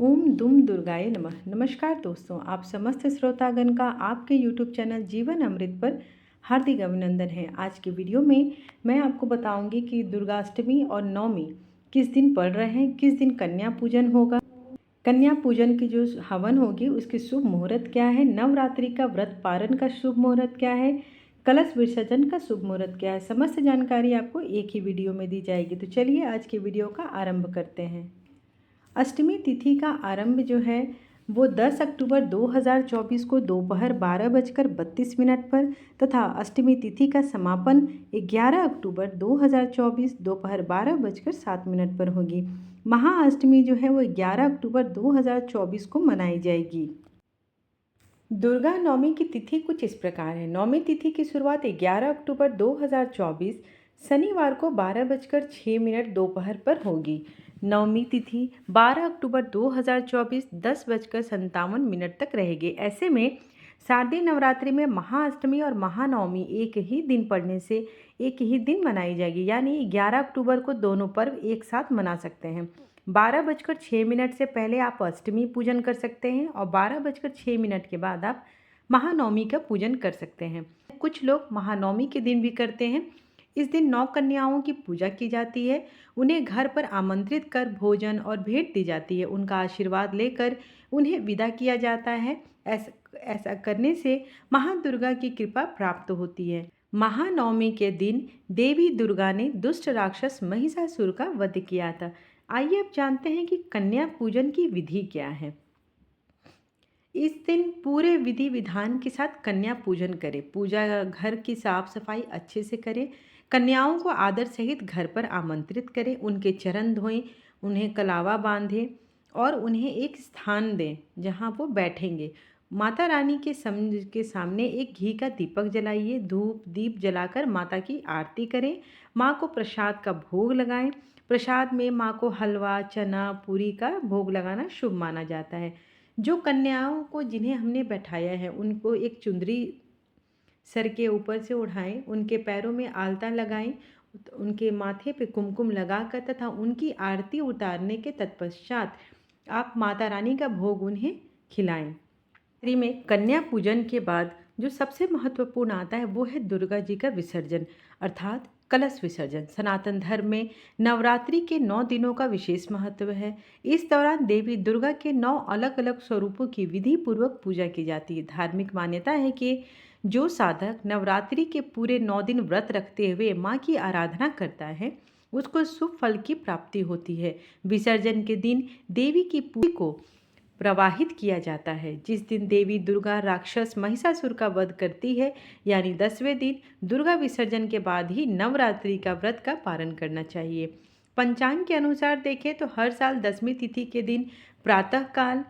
ओम दुम दुर्गाय नमः। नमस्कार दोस्तों, आप समस्त श्रोतागण का आपके YouTube चैनल जीवन अमृत पर हार्दिक अभिनंदन है। आज के वीडियो में मैं आपको बताऊंगी कि दुर्गाष्टमी और नवमी किस दिन पड़ रहे हैं, किस दिन कन्या पूजन होगा, कन्या पूजन की जो हवन होगी उसकी शुभ मुहूर्त क्या है, नवरात्रि का व्रत पारण का शुभ मुहूर्त क्या है, कलश विसर्जन का शुभ मुहूर्त क्या है। समस्त जानकारी आपको एक ही वीडियो में दी जाएगी। तो चलिए आज के वीडियो का आरंभ करते हैं। अष्टमी तिथि का आरंभ जो है वो 10 अक्टूबर 2024 को दोपहर 12:32 पर तथा अष्टमी तिथि का समापन 11 अक्टूबर 2024 दोपहर 12:07 पर होगी। महाअष्टमी जो है वो 11 अक्टूबर 2024 को मनाई जाएगी। दुर्गा नवमी की तिथि कुछ इस प्रकार है। नवमी तिथि की शुरुआत 11 अक्टूबर 2024 शनिवार को 12:06 दोपहर पर होगी। नवमी तिथि 12 अक्टूबर 2024 10:57 तक रहेगी। ऐसे में शारदीय नवरात्रि में महाअष्टमी और महानवमी एक ही दिन पड़ने से एक ही दिन मनाई जाएगी, यानी 11 अक्टूबर को दोनों पर्व एक साथ मना सकते हैं। 12:06 से पहले आप अष्टमी पूजन कर सकते हैं और 12:06 के बाद आप महानवमी का पूजन कर सकते हैं। कुछ लोग महानवमी के दिन भी करते हैं। इस दिन 9 कन्याओं की पूजा की जाती है। उन्हें घर पर आमंत्रित कर भोजन और भेंट दी जाती है। उनका आशीर्वाद लेकर उन्हें विदा किया जाता है। ऐसा करने से महादुर्गा की कृपा प्राप्त होती है। महानवमी के दिन देवी दुर्गा ने दुष्ट राक्षस महिषासुर का वध किया था। आइए अब जानते हैं कि कन्या पूजन की विधि क्या है। इस दिन पूरे विधि विधान के साथ कन्या पूजन करें। पूजा घर की साफ सफाई अच्छे से करें। कन्याओं को आदर सहित घर पर आमंत्रित करें। उनके चरण धोएं, उन्हें कलावा बांधें और उन्हें एक स्थान दें जहां वो बैठेंगे। माता रानी के सामने एक घी का दीपक जलाइए। धूप दीप जलाकर माता की आरती करें। माँ को प्रसाद का भोग लगाएं। प्रसाद में माँ को हलवा, चना, पूरी का भोग लगाना शुभ माना जाता है। जो कन्याओं को जिन्हें हमने बैठाया है उनको एक चुंदरी सर के ऊपर से उठाएं, उनके पैरों में आलता लगाएं, उनके माथे पे कुमकुम लगाकर तथा उनकी आरती उतारने के तत्पश्चात आप माता रानी का भोग उन्हें खिलाएं। में कन्या पूजन के बाद जो सबसे महत्वपूर्ण आता है वो है दुर्गा जी का विसर्जन अर्थात कलश विसर्जन। सनातन धर्म में नवरात्रि के 9 दिनों का विशेष महत्व है। इस दौरान देवी दुर्गा के 9 अलग अलग स्वरूपों की विधि पूर्वक पूजा की जाती है। धार्मिक मान्यता है कि जो साधक नवरात्रि के पूरे 9 दिन व्रत रखते हुए माँ की आराधना करता है उसको शुभ फल की प्राप्ति होती है। विसर्जन के दिन देवी की पूजा को प्रवाहित किया जाता है। जिस दिन देवी दुर्गा राक्षस महिषासुर का वध करती है यानी 10वें दिन दुर्गा विसर्जन के बाद ही नवरात्रि का व्रत का पालन करना चाहिए। पंचांग के अनुसार देखें तो हर साल 10वीं तिथि के दिन प्रातः काल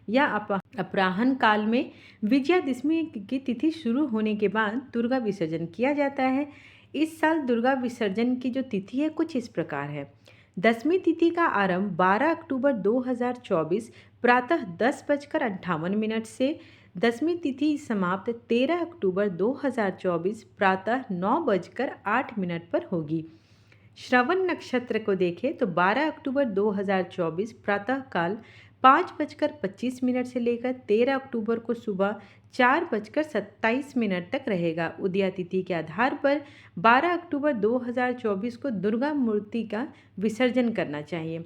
या अपराह्न काल में विजयादशमी की तिथि शुरू होने के बाद दुर्गा विसर्जन किया जाता है। इस साल दुर्गा विसर्जन की जो तिथि है कुछ इस प्रकार है। 10वीं तिथि का आरंभ 12 अक्टूबर 2024 प्रातः 10:58 से 10वीं तिथि समाप्त 13 अक्टूबर 2024 प्रातः 9:08 पर होगी। श्रवण नक्षत्र को देखें तो 12 अक्टूबर 2024 प्रातः काल 5:25 से लेकर 13 अक्टूबर को सुबह 4:27 तक रहेगा। उदया तिथि के आधार पर 12 अक्टूबर 2024 को दुर्गा मूर्ति का विसर्जन करना चाहिए।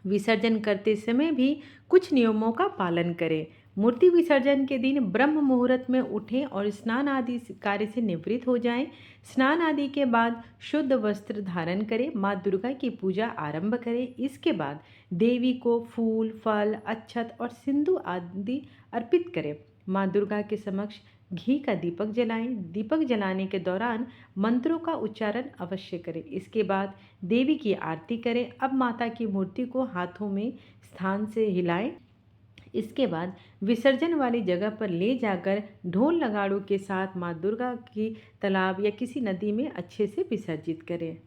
विसर्जन करते समय भी कुछ नियमों का पालन करें। मूर्ति विसर्जन के दिन ब्रह्म मुहूर्त में उठें और स्नान आदि कार्य से निवृत्त हो जाएं। स्नान आदि के बाद शुद्ध वस्त्र धारण करें। माँ दुर्गा की पूजा आरंभ करें। इसके बाद देवी को फूल, फल, अक्षत और सिंदूर आदि अर्पित करें। माँ दुर्गा के समक्ष घी का दीपक जलाएं। दीपक जलाने के दौरान मंत्रों का उच्चारण अवश्य करें। इसके बाद देवी की आरती करें। अब माता की मूर्ति को हाथों में स्थान से हिलाएं। इसके बाद विसर्जन वाली जगह पर ले जाकर ढोल नगाड़ों के साथ माँ दुर्गा की तालाब या किसी नदी में अच्छे से विसर्जित करें।